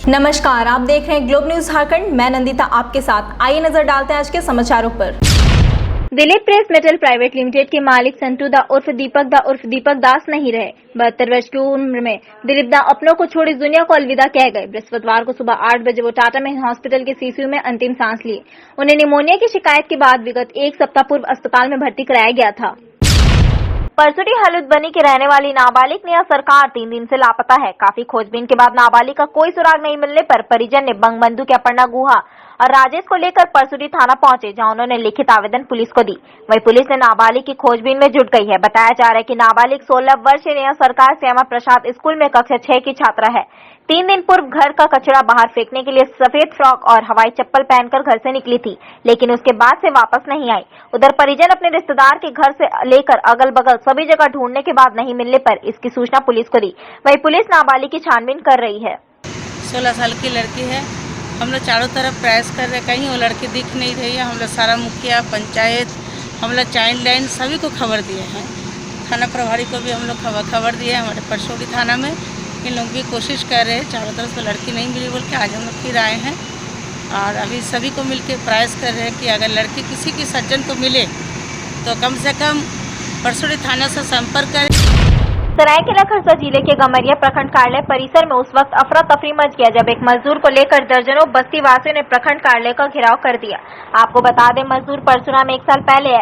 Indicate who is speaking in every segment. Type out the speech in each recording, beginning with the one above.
Speaker 1: नमस्कार, आप देख रहे हैं ग्लोब न्यूज झारखंड। मैं नंदिता आपके साथ। आइए नजर डालते हैं आज के समाचारों पर। Dilip press metal private limited के मालिक संटू दा उर्फ दीपक दास नहीं रहे। 72 वर्ष की उम्र में दिलीप दा अपनों को छोड़ इस दुनिया को अलविदा कह गए। बृहस्पतिवार को सुबह 8 बजे वो टाटा में हॉस्पिटल के सीसीयू में अंतिम सांस लिए। उन्हें निमोनिया की शिकायत के बाद विगत एक सप्ताह पूर्व अस्पताल में भर्ती कराया गया था। परसुडी हलुदबनी की रहने वाली नाबालिग नेहा सरकार 3 दिन से लापता है। काफी खोजबीन के बाद नाबालिग का कोई सुराग नहीं मिलने पर परिजन ने बंगबंधु के अपर्णा गुहा और राजेश को लेकर परसुडी थाना पहुंचे, जहां उन्होंने लिखित आवेदन पुलिस को दी। वहीं पुलिस ने नाबालिग की खोजबीन में जुट गई है। बताया जा रहा है कि नाबालिग 16 वर्षीय नेहा सरकार श्यामा प्रसाद स्कूल में कक्षा 6 की छात्रा है। 3 दिन पूर्व घर का कचरा बाहर फेंकने के लिए सफेद फ्रॉक और हवाई चप्पल पहनकर घर से निकली थी, लेकिन उसके बाद से वापस नहीं आई। उधर परिजन अपने रिश्तेदार के घर से लेकर अगल बगल सभी जगह ढूंढने के बाद नहीं मिलने पर इसकी सूचना पुलिस को दी। वहीं पुलिस नाबालिग की छानबीन कर रही है।
Speaker 2: 16 साल की लड़की है। हम लोग चारों तरफ प्रयास कर रहे, कहीं वो लड़की दिख नहीं रही है। हम लोग सारा मुखिया, पंचायत, हम लोग चाइल्ड लाइन सभी को खबर दिए हैं। थाना प्रभारी को भी हम लोग खबर दिए हैं हमारे परसौड़ी थाना में। इन लोग भी कोशिश कर रहे हैं, चारों तरफ से लड़की नहीं मिली बोल के आज हम लोग फिर आए हैं और अभी सभी को मिलकर प्रयास कर रहे हैं कि अगर लड़की किसी की सज्जन को मिले तो कम से कम परसौड़ी थाना से संपर्क करें।
Speaker 1: सरायकेला खरसा जिले के गमरिया प्रखंड कार्यालय परिसर में उस वक्त अफरा तफरी मच गया जब एक मजदूर को लेकर दर्जनों बस्ती वासियों ने प्रखंड कार्यालय का घेराव कर दिया। आपको बता दें, मजदूर परशुराम 1 साल पहले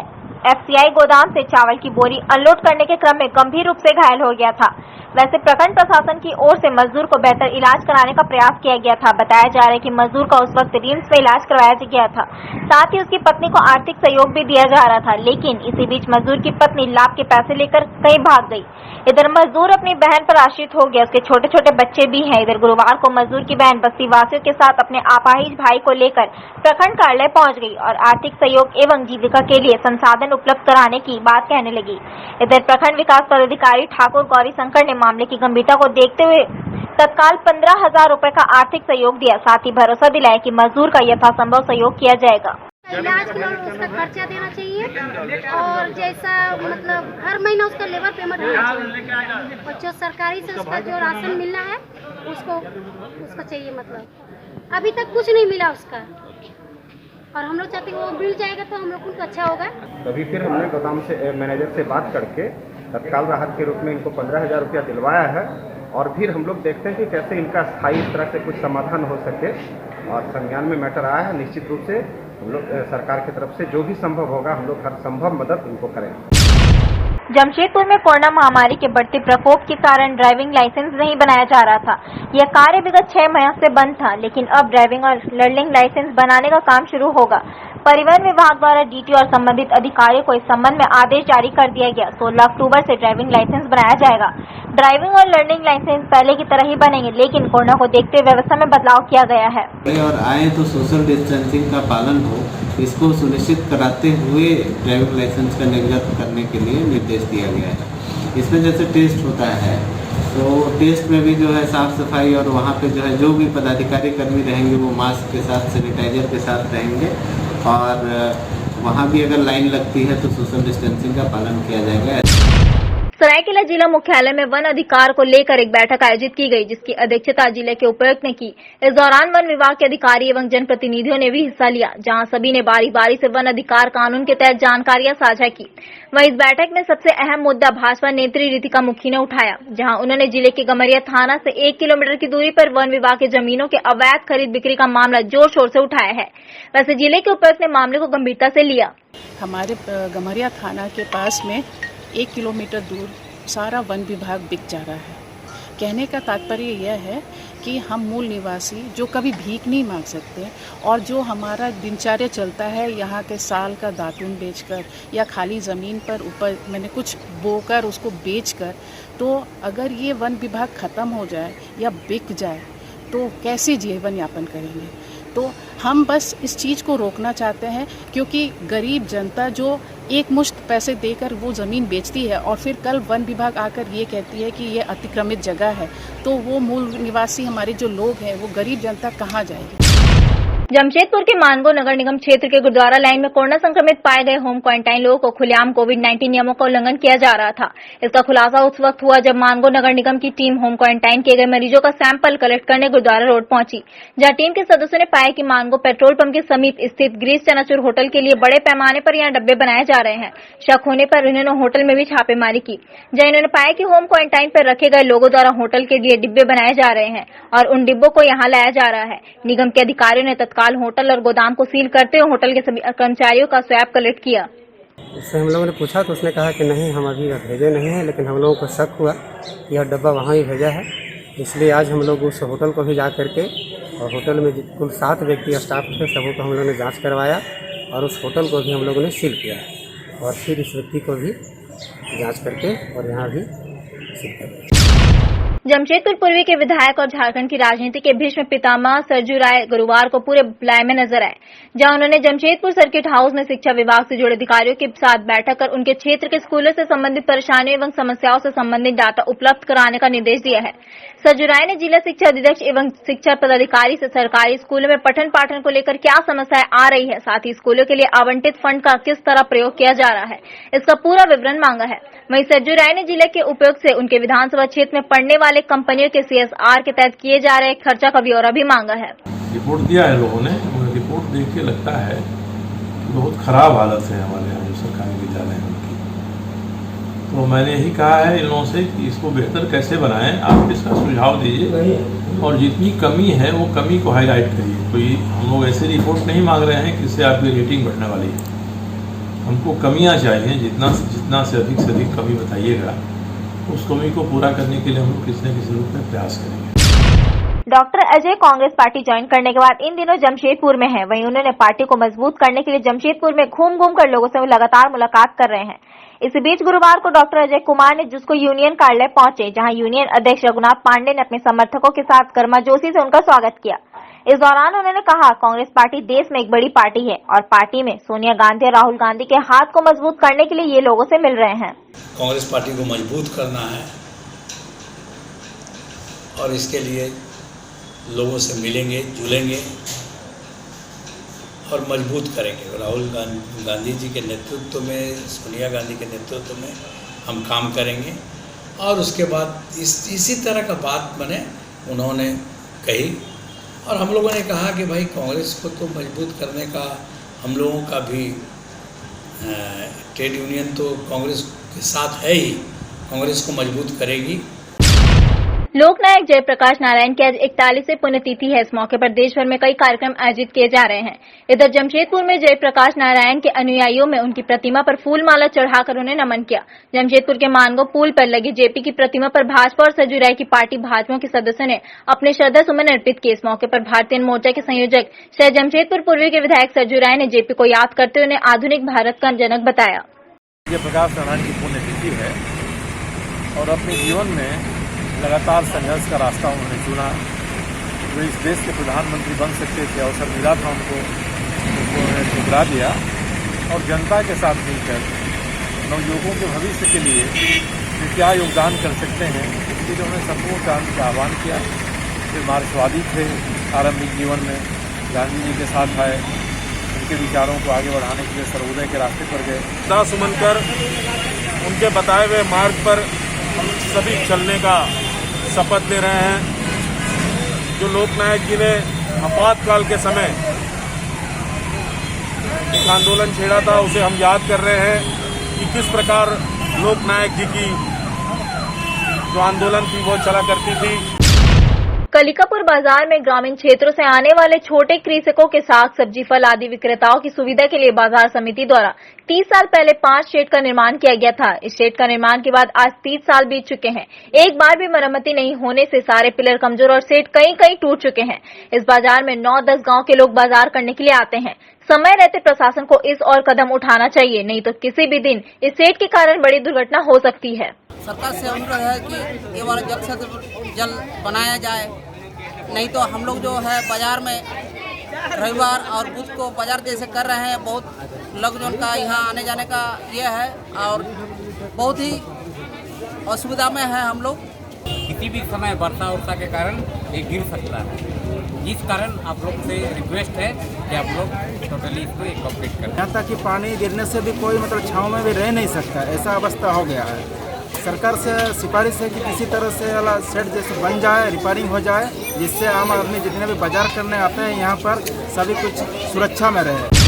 Speaker 1: एफसीआई गोदाम से चावल की बोरी अनलोड करने के क्रम में गंभीर रूप से घायल हो गया था। वैसे प्रखंड प्रशासन की ओर से मजदूर को बेहतर इलाज कराने का प्रयास किया गया था। बताया जा रहा है कि मजदूर का उस वक्त रिम्स में इलाज करवाया गया था। साथ ही उसकी पत्नी को आर्थिक सहयोग भी दिया जा रहा था, लेकिन इसी बीच मजदूर की पत्नी लाभ के पैसे लेकर कहीं भाग गई। इधर मजदूर अपनी बहन पर आश्रित हो गया, उसके छोटे छोटे बच्चे भी हैं। इधर गुरुवार को मजदूर की बहन बस्ती वासियों के साथ अपने अपाहिज भाई को लेकर प्रखंड कार्यालय पहुंच गई और आर्थिक सहयोग एवं जीविका के लिए संसाधन उपलब्ध कराने की बात कहने लगी। इधर प्रखंड विकास पदाधिकारी ठाकुर गौरी शंकर ने मामले की गंभीरता को देखते हुए तत्काल 15,000 रुपए का आर्थिक सहयोग दिया। साथ ही भरोसा दिलाया कि मजदूर का यथासंभव सहयोग किया जाएगा।
Speaker 3: इलाज के लिए उसका खर्चा देना चाहिए और जैसा मतलब हर महीना उसका लेबर पेमेंट होना चाहिए और जो सरकारी से उसका जो राशन मिलना है उसको चाहिए। मतलब अभी तक कुछ नहीं मिला उसका और हम लोग चाहते हैं वो मिल जाएगा तो हम लोग को अच्छा होगा।
Speaker 4: तभी फिर हमने गोदाम से मैनेजर से बात करके तत्काल राहत के रूप में इनको 15,000 रुपया दिलवाया है और फिर हम लोग देखते हैं कि कैसे इनका स्थायी इस तरह से कुछ समाधान हो सके और संज्ञान में मैटर आया है। निश्चित रूप से हम लोग सरकार की तरफ से जो भी संभव होगा हम लोग हर संभव मदद इनको करेंगे।
Speaker 1: जमशेदपुर में कोरोना महामारी के बढ़ते प्रकोप के कारण ड्राइविंग लाइसेंस नहीं बनाया जा रहा था। यह कार्य विगत 6 माह से बंद था, लेकिन अब ड्राइविंग और लर्निंग लाइसेंस बनाने का काम शुरू होगा। परिवहन विभाग द्वारा डीटी और संबंधित अधिकारियों को इस संबंध में आदेश जारी कर दिया गया। 16 अक्टूबर से ड्राइविंग लाइसेंस बनाया जाएगा। ड्राइविंग और लर्निंग लाइसेंस पहले की तरह ही बनेंगे, लेकिन कोरोना को देखते हुए व्यवस्था में बदलाव किया गया है।
Speaker 5: और आए तो सोशल डिस्टेंसिंग का पालन हो, इसको सुनिश्चित कराते हुए ड्राइविंग लाइसेंस का निर्गत करने के लिए निर्देश दिया गया है। इसमें जैसे टेस्ट होता है तो टेस्ट में भी जो है साफ सफाई और वहाँ पे जो है जो भी पदाधिकारी कर्मी रहेंगे वो मास्क के साथ सैनिटाइजर के साथ रहेंगे और वहाँ भी अगर लाइन लगती है तो सोशल डिस्टेंसिंग का पालन किया जाएगा।
Speaker 1: सरायकेला जिला मुख्यालय में वन अधिकार को लेकर एक बैठक आयोजित की गई, जिसकी अध्यक्षता जिले के उपायुक्त ने की। इस दौरान वन विभाग के अधिकारी एवं जनप्रतिनिधियों ने भी हिस्सा लिया, जहां सभी ने बारी बारी से वन अधिकार कानून के तहत जानकारियां साझा की। वहीं इस बैठक में सबसे अहम मुद्दा भाजपा नेत्री रितिका मुखी ने उठाया, जहां उन्होंने जिले के गमरिया थाना से 1 किलोमीटर की दूरी पर वन विभाग के जमीनों के अवैध खरीद बिक्री का मामला जोर शोर से उठाया है। वैसे जिले के उपायुक्त ने मामले को गंभीरता से लिया।
Speaker 6: हमारे गमरिया थाना के पास में 1 किलोमीटर दूर सारा वन विभाग बिक जा रहा है। कहने का तात्पर्य यह है कि हम मूल निवासी जो कभी भीख नहीं मांग सकते और जो हमारा दिनचर्या चलता है यहाँ के साल का दातून बेचकर या खाली ज़मीन पर ऊपर मैंने कुछ बोकर उसको बेचकर, तो अगर ये वन विभाग ख़त्म हो जाए या बिक जाए तो कैसे जीवन यापन करेंगे। तो हम बस इस चीज़ को रोकना चाहते हैं, क्योंकि गरीब जनता जो एक मुश्त पैसे देकर वो ज़मीन बेचती है और फिर कल वन विभाग आकर ये कहती है कि ये अतिक्रमित जगह है, तो वो मूल निवासी हमारे जो लोग हैं वो गरीब जनता कहाँ जाएगी।
Speaker 1: जमशेदपुर के मानगो नगर निगम क्षेत्र के गुरुद्वारा लाइन में कोरोना संक्रमित पाए गए होम क्वारंटाइन लोगों को खुलेआम कोविड-19 नियमों का उल्लंघन किया जा रहा था। इसका खुलासा उस वक्त हुआ जब मानगो नगर निगम की टीम होम क्वारंटाइन किए गए मरीजों का सैंपल कलेक्ट करने गुरुद्वारा रोड पहुंची, जहां टीम के सदस्यों ने पाया कि मानगो पेट्रोल पंप के समीप स्थित ग्रीस चनाचूर होटल के लिए बड़े पैमाने पर यहां डब्बे बनाए जा रहे हैं। शक होने पर उन्होंने होटल में भी छापेमारी की, जहां इन्होंने पाया कि होम क्वारंटाइन पर रखे गए लोगों द्वारा होटल के लिए डिब्बे बनाए जा रहे हैं और उन डिब्बों को यहां लाया जा रहा है। निगम के अधिकारियों ने तत्काल होटल और गोदाम को सील करते हुए होटल के सभी कर्मचारियों का स्वैब कलेक्ट किया।
Speaker 7: उससे हम लोगों ने पूछा तो उसने कहा कि नहीं, हम अभी भेजे नहीं हैं, लेकिन हम लोगों को शक हुआ कि यह डब्बा वहाँ ही भेजा है। इसलिए आज हम लोग उस होटल को भी जा करके और होटल में कुल 7 व्यक्ति स्टाफ थे, सबों को हम लोगों ने जाँच करवाया और उस होटल को भी हम लोगों ने सील किया और फिर इस व्यक्ति को भी जाँच करके और यहाँ भी सील कर दिया।
Speaker 1: जमशेदपुर पूर्वी के विधायक और झारखंड की राजनीति के भीष्म पितामह सरजू राय गुरुवार को पूरे बुलाए में नजर आए, जहां उन्होंने जमशेदपुर सर्किट हाउस में शिक्षा विभाग से जुड़े अधिकारियों के साथ बैठक कर उनके क्षेत्र के स्कूलों से संबंधित परेशानियों एवं समस्याओं से संबंधित डाटा उपलब्ध कराने का निर्देश दिया है। सरजू राय ने जिला शिक्षा अधीक्षक एवं शिक्षा पदाधिकारी से सरकारी स्कूलों में पठन पाठन को लेकर क्या समस्याएं आ रही है, साथ ही स्कूलों के लिए आवंटित फंड का किस तरह प्रयोग किया जा रहा है, इसका पूरा विवरण मांगा है। वहीं सरजू राय ने जिले के उपायुक्त से उनके विधानसभा क्षेत्र में पड़ने वाले कंपनियों के CSR के तहत किए जा रहे खर्चा का ब्यौरा भी मांगा है।
Speaker 8: रिपोर्ट दिया है लोगों ने, रिपोर्ट देख के लगता है बहुत खराब हालत है हमारे यहाँ जो सरकारी विद्यालय है उनकी। तो मैंने यही कहा है इन लोगों से कि इसको बेहतर कैसे बनाएं, आप इसका सुझाव दीजिए और जितनी कमी है वो कमी को हाईलाइट करिए। कोई हम लोग ऐसे रिपोर्ट नहीं मांग रहे हैं कि इससे आपकी रेटिंग बढ़ने वाली है। हमको कमियां चाहिए, जितना से अधिक कमी बताइएगा उस कमी को पूरा करने के लिए हम लोग किसी न किसी रूप में प्रयास करेंगे।
Speaker 1: Doctor Ajay Congress party join करने के बाद इन दिनों जमशेदपुर में हैं। वहीं उन्होंने पार्टी को मजबूत करने के लिए जमशेदपुर में घूम कर लोगों से लगातार मुलाकात कर रहे हैं। इसी बीच गुरुवार को डॉक्टर अजय कुमार ने जिसको यूनियन कार्यालय पहुंचे, जहां यूनियन अध्यक्ष रघुनाथ पांडे ने अपने समर्थकों के साथ गर्माजोशी से उनका स्वागत किया। इस दौरान उन्होंने कहा, कांग्रेस पार्टी देश में एक बड़ी पार्टी है और पार्टी में सोनिया गांधी और राहुल गांधी के हाथ को मजबूत करने के लिए ये लोगों से मिल रहे हैं।
Speaker 9: कांग्रेस पार्टी को मजबूत करना है और इसके लिए लोगों से मिलेंगे, जुलेंगे और मजबूत करेंगे। राहुल गांधी जी के नेतृत्व में, सोनिया गांधी के नेतृत्व में हम काम करेंगे और उसके बाद इसी तरह का बात मैंने उन्होंने कही और हम लोगों ने कहा कि भाई कांग्रेस को तो मजबूत करने का हम लोगों का भी ट्रेड यूनियन तो कांग्रेस के साथ है ही, कांग्रेस को मजबूत करेगी।
Speaker 1: लोकनायक जयप्रकाश नारायण की आज 41वीं पुण्यतिथि है। इस मौके पर देश भर में कई कार्यक्रम आयोजित किए जा रहे हैं। इधर जमशेदपुर में जयप्रकाश नारायण के अनुयायियों में उनकी प्रतिमा पर फूल माला चढ़ाकर उन्हें नमन किया। जमशेदपुर के मानगो पुल पर लगी जेपी की प्रतिमा पर भाजपा और सरजू राय की पार्टी भाजपा के सदस्यों ने अपने श्रद्धा सुमन अर्पित किए। इस मौके पर भारतीय मोर्चा के संयोजक शहर जमशेदपुर पूर्वी के विधायक सरजू राय ने जेपी को याद करते हुए उन्हें आधुनिक भारत का जनक बताया।
Speaker 10: जयप्रकाश नारायण की पुण्यतिथि है और अपने जीवन में लगातार संघर्ष का रास्ता उन्होंने चुना। जो इस देश के प्रधानमंत्री बन सकते थे, अवसर मिला था उनको उन्होंने ठुकरा दिया और जनता के साथ मिलकर नवयुवकों के भविष्य के लिए वे क्या योगदान कर सकते हैं, इसके लिए उन्होंने संपूर्ण क्रांति का आह्वान किया। फिर मार्क्सवादी थे आरंभिक जीवन में, गांधी जी के साथ आए, उनके विचारों को आगे बढ़ाने के लिए सर्वोदय के रास्ते पर गए। श्रद्धा सुमन कर उनके बताए हुए मार्ग पर हम सभी चलने का शपथ ले रहे हैं। जो लोकनायक जी ने आपातकाल के समय एक आंदोलन छेड़ा था, उसे हम याद कर रहे हैं कि किस प्रकार लोकनायक जी की जो आंदोलन थी वो चला करती थी।
Speaker 1: कलिकापुर बाजार में ग्रामीण क्षेत्रों से आने वाले छोटे कृषकों के साग सब्जी फल आदि विक्रेताओं की सुविधा के लिए बाजार समिति द्वारा 30 साल पहले 5 शेड का निर्माण किया गया था। इस शेड का निर्माण के बाद आज 30 साल बीत चुके हैं। एक बार भी मरम्मती नहीं होने से सारे पिलर कमजोर और शेड कहीं टूट चुके हैं। इस बाजार में 9-10 गांव के लोग बाजार करने के लिए आते हैं। समय रहते प्रशासन को इस और कदम उठाना चाहिए, नहीं तो किसी भी दिन इस शेड के कारण बड़ी दुर्घटना हो सकती है।
Speaker 11: सरकार से अनुरोध है कि ये वाला जल्द से जल्द बनाया जाए, नहीं तो हम लोग जो है बाजार में रविवार और बुध को बाजार जैसे कर रहे हैं, बहुत लोग का यहाँ आने जाने का ये है और बहुत ही असुविधा में है हम लोग।
Speaker 12: किसी भी समय वर्षा के कारण ये गिर सकता है। जिस कारण आप लोग से रिक्वेस्ट है कि आप लोग टोटली इसको कंप्लीट करें।
Speaker 13: यहाँ तक कि पानी गिरने से भी कोई मतलब छाँव में भी रह नहीं सकता, ऐसा अवस्था हो गया है। सरकार से सिफारिश है कि किसी तरह से वाला सेट जैसे बन जाए, रिपेयरिंग हो जाए, जिससे आम आदमी जितने भी बाजार करने आते हैं यहाँ पर सभी कुछ सुरक्षा में रहे।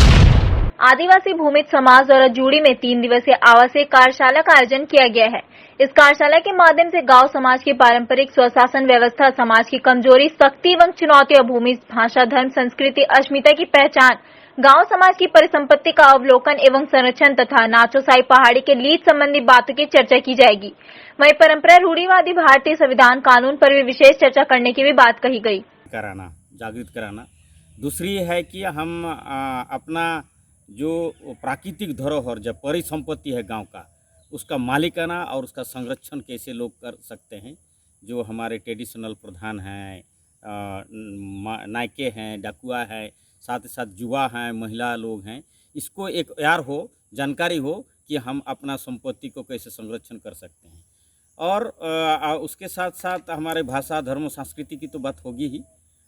Speaker 1: आदिवासी भूमिज समाज द्वारा जूड़ी में 3 दिवसीय आवासीय कार्यशाला का आयोजन किया गया है। इस कार्यशाला के माध्यम से गांव समाज की पारंपरिक स्वशासन व्यवस्था, समाज की कमजोरी, शक्ति एवं चुनौतियों, भूमिज भाषा, धर्म, संस्कृति, अस्मिता की पहचान, गांव समाज की परिसंपत्ति का अवलोकन एवं संरक्षण तथा नाचोसाई पहाड़ी के लीज संबंधी बातों की चर्चा की जाएगी। वहीं परंपरा रूढ़िवादी भारतीय संविधान कानून पर भी विशेष चर्चा करने की भी बात कही गई।
Speaker 14: जागृत कराना। दूसरी है कि हम अपना जो प्राकृतिक धरोहर, जब परिसंपत्ति है गांव का, उसका मालिकाना और उसका संरक्षण कैसे लोग कर सकते हैं। जो हमारे ट्रेडिशनल प्रधान हैं, नायके हैं, डाकुआ है, साथ ही साथ युवा हैं, महिला लोग हैं, इसको एक यार हो, जानकारी हो कि हम अपना संपत्ति को कैसे संरक्षण कर सकते हैं। और उसके साथ साथ हमारे भाषा, धर्म, संस्कृति की तो बात होगी ही।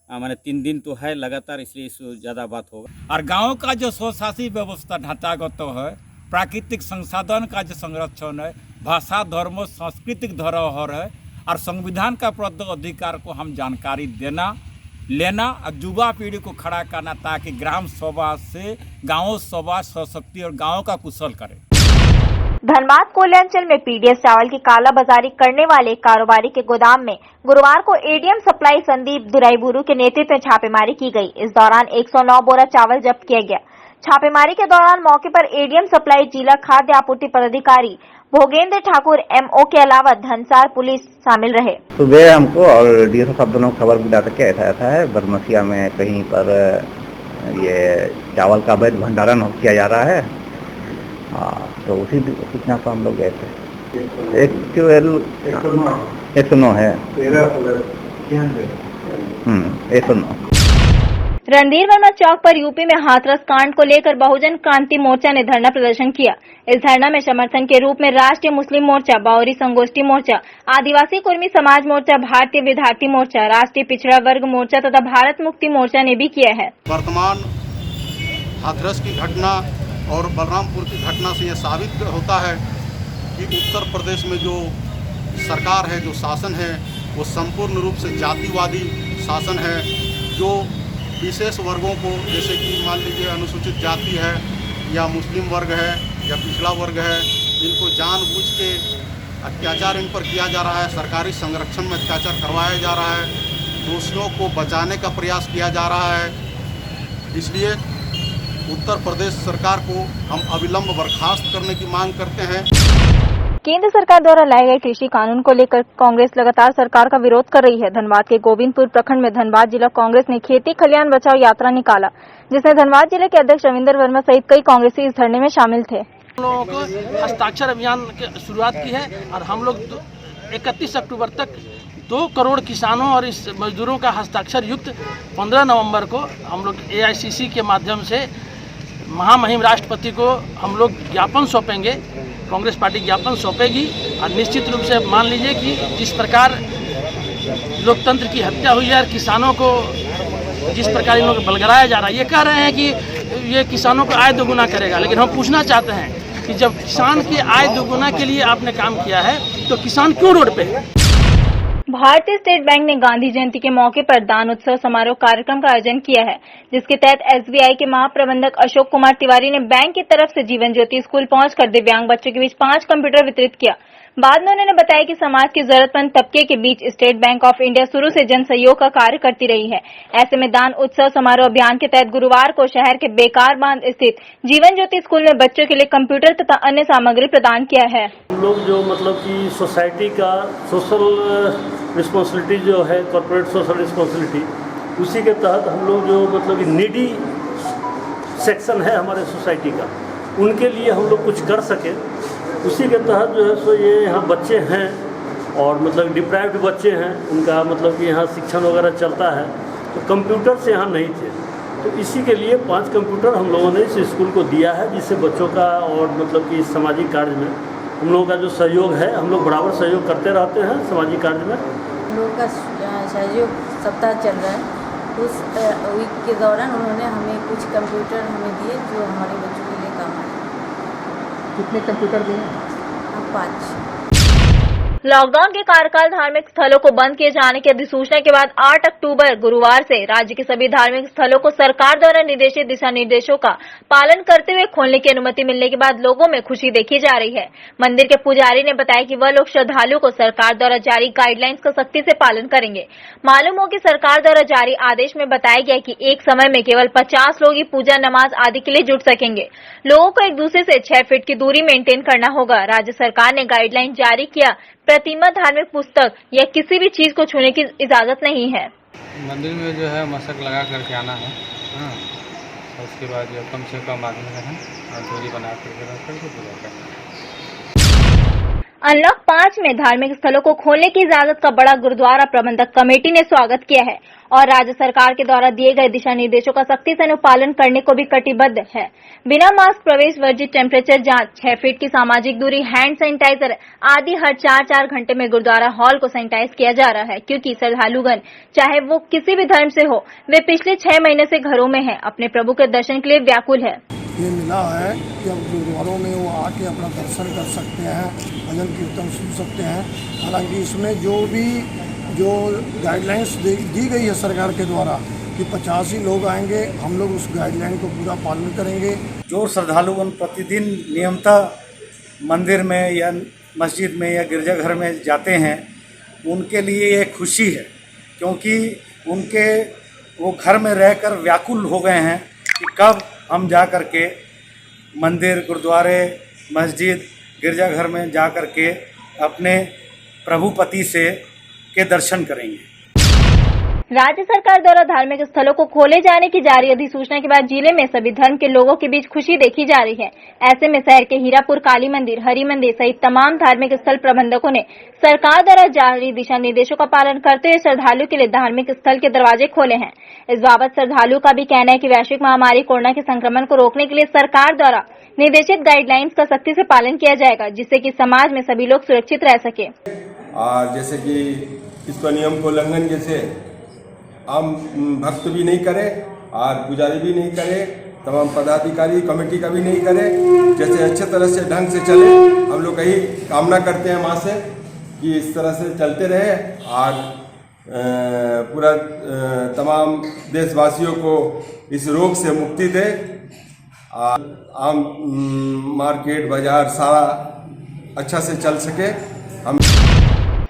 Speaker 14: मैंने 3 दिन तो है लगातार, इसलिए इससे ज़्यादा बात होगा।
Speaker 12: और गाँव का जो स्वशासी व्यवस्था ढांचागत तो है, प्राकृतिक संसाधन का जो संरक्षण है, भाषा, धर्म, सांस्कृतिक धरोहर है, और संविधान का प्रदत्त अधिकार को हम जानकारी देना, लेना और युवा पीढ़ी को खड़ा करना, ताकि ग्राम सभा से गाँव सभा सशक्ति और गाँव का कुशल करे।
Speaker 1: धनबाद कोयलांचल में पीडीएस चावल की कालाबाजारी करने वाले कारोबारी के गोदाम में गुरुवार को एडीएम सप्लाई संदीप दुराईबुरु के नेतृत्व में छापेमारी की गई। इस दौरान 109 बोरा चावल जब्त किया गया। छापेमारी के दौरान मौके पर एडीएम सप्लाई जिला खाद्य आपूर्ति पदाधिकारी भोगेंद्र ठाकुर एमओ के अलावा धनसार पुलिस शामिल रहे।
Speaker 15: सुबह हमको और डीएसओ साहब दोनों खबर मिला था कि ऐसा है बरमसिया में कहीं पर ये चावल का अवैध भंडारण किया जा रहा है। तो उसी सूचना पर हम लोग गए थे। 109 है। 109।
Speaker 1: रणधीर वर्मा चौक पर यूपी में हाथरस कांड को लेकर बहुजन क्रांति मोर्चा ने धरना प्रदर्शन किया। इस धरना में समर्थन के रूप में राष्ट्रीय मुस्लिम मोर्चा, बाउरी संगोष्ठी मोर्चा, आदिवासी कुर्मी समाज मोर्चा, भारतीय विद्यार्थी मोर्चा, राष्ट्रीय पिछड़ा वर्ग मोर्चा तथा भारत मुक्ति मोर्चा ने भी किया है।
Speaker 16: वर्तमान हाथरस की घटना और बलरामपुर की घटना से यह साबित होता है कि उत्तर प्रदेश में जो सरकार है, जो शासन है, वो संपूर्ण रूप से जातिवादी शासन है। जो विशेष वर्गों को, जैसे कि मान लीजिए अनुसूचित जाति है या मुस्लिम वर्ग है या पिछड़ा वर्ग है, इनको जानबूझ के अत्याचार इन पर किया जा रहा है। सरकारी संरक्षण में अत्याचार करवाया जा रहा है। दोषियों को बचाने का प्रयास किया जा रहा है। इसलिए उत्तर प्रदेश सरकार को हम अविलंब बर्खास्त करने की मांग करते हैं।
Speaker 1: केंद्र सरकार द्वारा लाए गए कृषि कानून को लेकर कांग्रेस लगातार सरकार का विरोध कर रही है। धनबाद के गोविंदपुर प्रखंड में धनबाद जिला कांग्रेस ने खेती खलियान बचाओ यात्रा निकाला, जिसमें धनबाद जिले के अध्यक्ष रविंद्र वर्मा सहित कई कांग्रेसी इस धरने में शामिल थे।
Speaker 17: हम लोगों को हस्ताक्षर अभियान की शुरुआत की है और हम लोग 31 अक्टूबर तक 2 करोड़ किसानों और इस मजदूरों का हस्ताक्षर युक्त 15 नवंबर को हम लोग AICC के माध्यम से महामहिम राष्ट्रपति को हम लोग ज्ञापन सौंपेंगे। कांग्रेस पार्टी ज्ञापन सौंपेगी और निश्चित रूप से मान लीजिए कि जिस प्रकार लोकतंत्र की हत्या हुई है और किसानों को जिस प्रकार इन लोगों को बलगराया जा रहा है, ये कह रहे हैं कि ये किसानों को आय दोगुना करेगा, लेकिन हम पूछना चाहते हैं कि जब किसान की आय दोगुना के लिए आपने काम किया है तो किसान क्यों रोड पे है?
Speaker 1: भारतीय स्टेट बैंक ने गांधी जयंती के मौके पर दान उत्सव समारोह कार्यक्रम का आयोजन किया है, जिसके तहत SBI के महाप्रबंधक अशोक कुमार तिवारी ने बैंक की तरफ से जीवन ज्योति स्कूल पहुंचकर दिव्यांग बच्चों के बीच 5 कंप्यूटर वितरित किया। बाद में उन्होंने बताया कि समाज के जरूरतमंद तबके के बीच स्टेट बैंक ऑफ इंडिया शुरू से जन सहयोग का कार्य करती रही है। ऐसे में दान उत्सव समारोह अभियान के तहत गुरुवार को शहर के बेकार बांध स्थित जीवन ज्योति स्कूल में बच्चों के लिए कंप्यूटर तथा अन्य सामग्री प्रदान किया है।
Speaker 18: हम लोग जो मतलब कि सोसाइटी का सोशल रिस्पॉन्सिबिलिटी जो है, कॉर्पोरेट सोशल रिस्पॉन्सिबिलिटी, उसी के तहत हम लोग जो मतलब नीडी सेक्शन है हमारे सोसाइटी का, उनके लिए हम लोग कुछ कर सके, उसी के तहत जो है सो ये यहाँ बच्चे हैं और मतलब डिप्राइव्ड बच्चे हैं, उनका मतलब कि यहाँ शिक्षण वगैरह चलता है, तो कंप्यूटर से यहाँ नहीं थे, तो इसी के लिए 5 कंप्यूटर हम लोगों ने इस स्कूल को दिया है, जिससे बच्चों का और मतलब कि सामाजिक कार्य में हम लोगों का जो सहयोग है, हम लोग बराबर सहयोग करते रहते हैं सामाजिक कार्य में।
Speaker 19: हम लोगों का सहयोग सप्ताह चल रहा है, उस वीक के दौरान उन्होंने हमें कुछ कंप्यूटर हमें दिए जो हमारे बच्चों के लिए काम आए।
Speaker 4: कितने कंप्यूटर दिए?
Speaker 19: 5।
Speaker 1: लॉकडाउन के कार्यकाल धार्मिक स्थलों को बंद किए जाने की अधिसूचना के बाद 8 अक्टूबर गुरुवार से राज्य के सभी धार्मिक स्थलों को सरकार द्वारा निर्देशित दिशा निर्देशों का पालन करते हुए खोलने की अनुमति मिलने के बाद लोगों में खुशी देखी जा रही है। मंदिर के पुजारी ने बताया कि वह लोग श्रद्धालुओं को सरकार द्वारा जारी गाइडलाइंस का सख्ती से पालन करेंगे। मालूम हो कि सरकार द्वारा जारी आदेश में बताया गया कि एक समय में केवल 50 लोग ही पूजा नमाज आदि के लिए जुट सकेंगे। लोगों को एक दूसरे से 6 फीट की दूरी मेंटेन करना होगा। राज्य सरकार ने गाइडलाइन जारी किया, प्रतिमा, धार्मिक पुस्तक या किसी भी चीज को छूने की इजाजत नहीं है।
Speaker 20: मंदिर में जो है मशक लगा करके आना है, और उसके बाद जो कम से कम आदमी रहें और दूरी बना करके रख करके पूजा करना है।
Speaker 1: अनलॉक 5 में धार्मिक स्थलों को खोलने की इजाजत का बड़ा गुरुद्वारा प्रबंधक कमेटी ने स्वागत किया है और राज्य सरकार के द्वारा दिए गए दिशा निर्देशों का सख्ती से अनुपालन करने को भी कटिबद्ध है। बिना मास्क प्रवेश वर्जित, टेम्परेचर जांच, 6 फीट की सामाजिक दूरी, हैंड सैनिटाइजर आदि हर 4-4 घंटे में गुरुद्वारा हॉल को सैनिटाइज किया जा रहा है, क्योंकि श्रद्धालुगण चाहे वो किसी भी धर्म से हो, वे पिछले 6 महीने से घरों में हैं, अपने प्रभु के दर्शन के लिए व्याकुल है।
Speaker 21: ये मिला है कि अब गुरुद्वारों में वो आके अपना दर्शन कर सकते हैं, भजन कीर्तन सुन सकते हैं। हालांकि इसमें जो गाइडलाइंस दी गई है सरकार के द्वारा कि 50 ही लोग आएंगे, हम लोग उस गाइडलाइन को पूरा पालन करेंगे।
Speaker 22: जो श्रद्धालुगण प्रतिदिन नियमतः मंदिर में या मस्जिद में या गिरजाघर में जाते हैं, उनके लिए ये खुशी है, क्योंकि वो घर में रहकर व्याकुल हो गए हैं कि कब हम जा कर के मंदिर, गुरुद्वारे, मस्जिद, गिरजाघर में जा कर के अपने प्रभुपति के दर्शन करेंगे।
Speaker 1: राज्य सरकार द्वारा धार्मिक स्थलों को खोले जाने की जारी अधिसूचना के बाद जिले में सभी धर्म के लोगों के बीच खुशी देखी जा रही है। ऐसे में शहर के हीरापुर काली मंदिर, हरि मंदिर सहित तमाम धार्मिक स्थल प्रबंधकों ने सरकार द्वारा जारी दिशा निर्देशों का पालन करते हुए श्रद्धालुओं के लिए धार्मिक स्थल के दरवाजे खोले हैं। इस बाबत श्रद्धालुओं का भी कहना है कि वैश्विक महामारी कोरोना के संक्रमण को रोकने के लिए सरकार द्वारा निर्देशित गाइडलाइंस का सख्ती से पालन किया जाएगा, जिससे कि समाज में सभी लोग सुरक्षित रह सके।
Speaker 23: और जैसे कि इसका नियम को उल्लंघन जैसे आम भक्त भी नहीं करे और पुजारी भी नहीं करे, तमाम पदाधिकारी कमेटी का भी नहीं करे, जैसे अच्छे तरह से ढंग से चले। हम लोग यही कामना करते हैं माँ से कि इस तरह से चलते रहे और पूरा तमाम देशवासियों को इस रोग से मुक्ति दे। आम मार्केट बाजार सारा अच्छा से चल सके। हम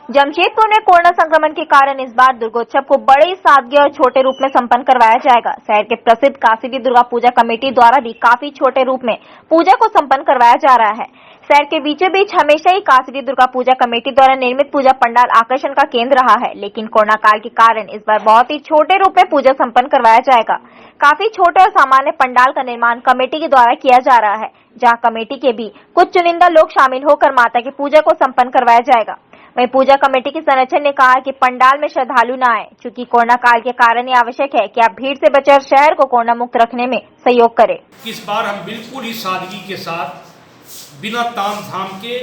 Speaker 1: जमशेदपुर में कोरोना संक्रमण के कारण इस बार दुर्गोत्सव को बड़े सादगी और छोटे रूप में संपन्न करवाया जाएगा। शहर के प्रसिद्ध काशीडी दुर्गा पूजा कमेटी द्वारा भी काफी छोटे रूप में पूजा को संपन्न करवाया जा रहा है। शहर के बीचों बीच हमेशा ही काशीडी दुर्गा पूजा कमेटी द्वारा निर्मित पूजा पंडाल आकर्षण का केंद्र रहा है, लेकिन कोरोना काल के कारण इस बार बहुत ही छोटे रूप में पूजा संपन्न करवाया जाएगा। काफी छोटे और सामान्य पंडाल का निर्माण कमेटी के द्वारा किया जा रहा है, जहाँ कमेटी के भी कुछ चुनिंदा लोग शामिल होकर माता की पूजा को संपन्न करवाया जाएगा। वहीं पूजा कमेटी के संरक्षक ने कहा कि पंडाल में श्रद्धालु न आए, चूंकि कोरोना काल के कारण ये आवश्यक है कि आप भीड़ से बचकर शहर को कोरोना मुक्त रखने में सहयोग करें।
Speaker 24: इस बार हम बिल्कुल ही सादगी के साथ बिना ताम झाम के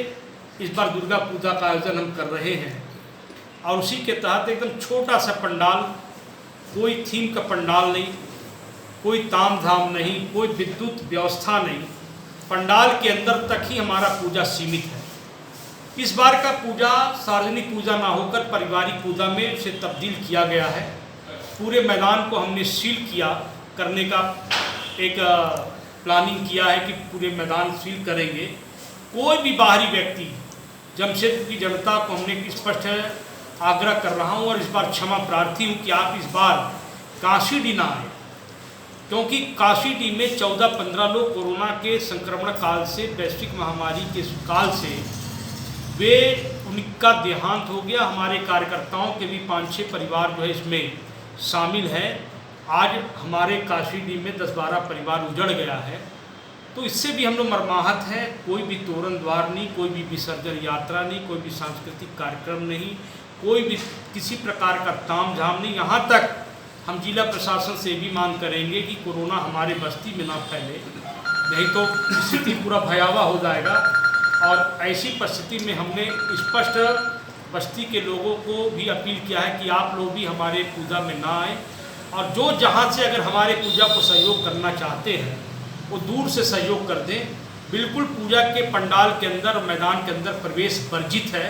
Speaker 24: इस बार दुर्गा पूजा का आयोजन हम कर रहे हैं और उसी के तहत एकदम छोटा सा पंडाल, कोई थीम का पंडाल नहीं, कोई ताम झाम नहीं, कोई विद्युत व्यवस्था नहीं, पंडाल के अंदर तक ही हमारा पूजा सीमित है। इस बार का पूजा सार्वजनिक पूजा ना होकर पारिवारिक पूजा में उसे तब्दील किया गया है। पूरे मैदान को हमने सील करने का एक प्लानिंग किया है कि पूरे मैदान सील करेंगे। कोई भी बाहरी व्यक्ति, जमशेदपुर की जनता को हमने स्पष्ट आग्रह कर रहा हूँ और इस बार क्षमा प्रार्थी हूँ कि आप इस बार काशीडी ना आए, क्योंकि काशीडी में 14-15 लोग कोरोना के संक्रमण काल से, वैश्विक महामारी के काल से उनका देहांत हो गया। हमारे कार्यकर्ताओं के भी 5-6 परिवार जो है इसमें शामिल हैं। आज हमारे काशीडी में 10-12 परिवार उजड़ गया है, तो इससे भी हम लोग मर्माहत हैं। कोई भी तोरण द्वार नहीं, कोई भी विसर्जन यात्रा नहीं, कोई भी सांस्कृतिक कार्यक्रम नहीं, कोई भी किसी प्रकार का ताम झाम नहीं। यहाँ तक हम जिला प्रशासन से भी मांग करेंगे कि कोरोना हमारे बस्ती में ना फैले, नहीं तो स्थिति पूरा भयावह हो जाएगा। और ऐसी परिस्थिति में हमने स्पष्ट बस्ती के लोगों को भी अपील किया है कि आप लोग भी हमारे पूजा में ना आए। और जो जहाँ से अगर हमारे पूजा को सहयोग करना चाहते हैं वो दूर से सहयोग कर दें। बिल्कुल पूजा के पंडाल के अंदर, मैदान के अंदर प्रवेश वर्जित है।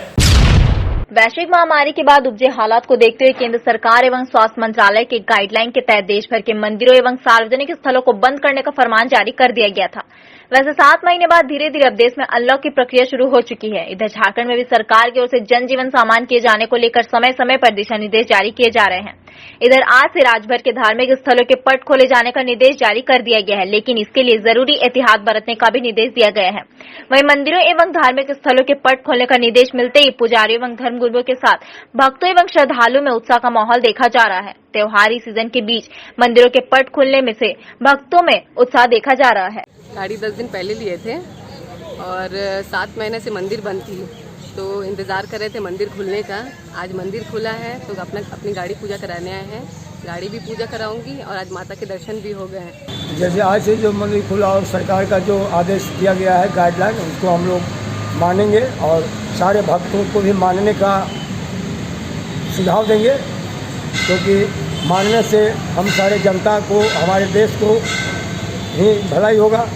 Speaker 1: वैश्विक महामारी के बाद उपजे हालात को देखते हुए केंद्र सरकार एवं स्वास्थ्य मंत्रालय के गाइडलाइन के तहत देश भर के मंदिरों एवं सार्वजनिक स्थलों को बंद करने का फरमान जारी कर दिया गया था। वैसे 7 महीने बाद धीरे धीरे अब देश में अनलॉक की प्रक्रिया शुरू हो चुकी है। इधर झारखंड में भी सरकार की ओर से जनजीवन सामान किए जाने को लेकर समय समय पर दिशा निर्देश जारी किए जा रहे हैं। इधर आज से राज्यभर के धार्मिक स्थलों के पट खोले जाने का निर्देश जारी कर दिया गया है, लेकिन इसके लिए जरूरी एहतियात बरतने का भी निर्देश दिया गया है। वहीं मंदिरों एवं धार्मिक स्थलों के पट खोलने का निर्देश मिलते ही पुजारियों एवं धर्मगुरुओं के साथ भक्तों एवं श्रद्धालुओं में उत्साह का माहौल देखा जा रहा है। त्योहारी सीजन के बीच मंदिरों के पट खुलने में से भक्तों में उत्साह देखा जा रहा है।
Speaker 2: गाड़ी 10 दिन पहले लिए थे और 7 महीने से मंदिर बंद थी, तो इंतज़ार कर रहे थे मंदिर खुलने का। आज मंदिर खुला है तो अपनी गाड़ी पूजा कराने आए हैं। गाड़ी भी पूजा कराऊंगी और आज माता के दर्शन भी हो गए हैं।
Speaker 3: जैसे आज से जो मंदिर खुला और सरकार का जो आदेश दिया गया है गाइडलाइन, उसको हम लोग मानेंगे और सारे भक्तों को भी मानने का सुझाव देंगे, क्योंकि मानने से हम सारे जनता को, हमारे देश को ही भलाई होगा।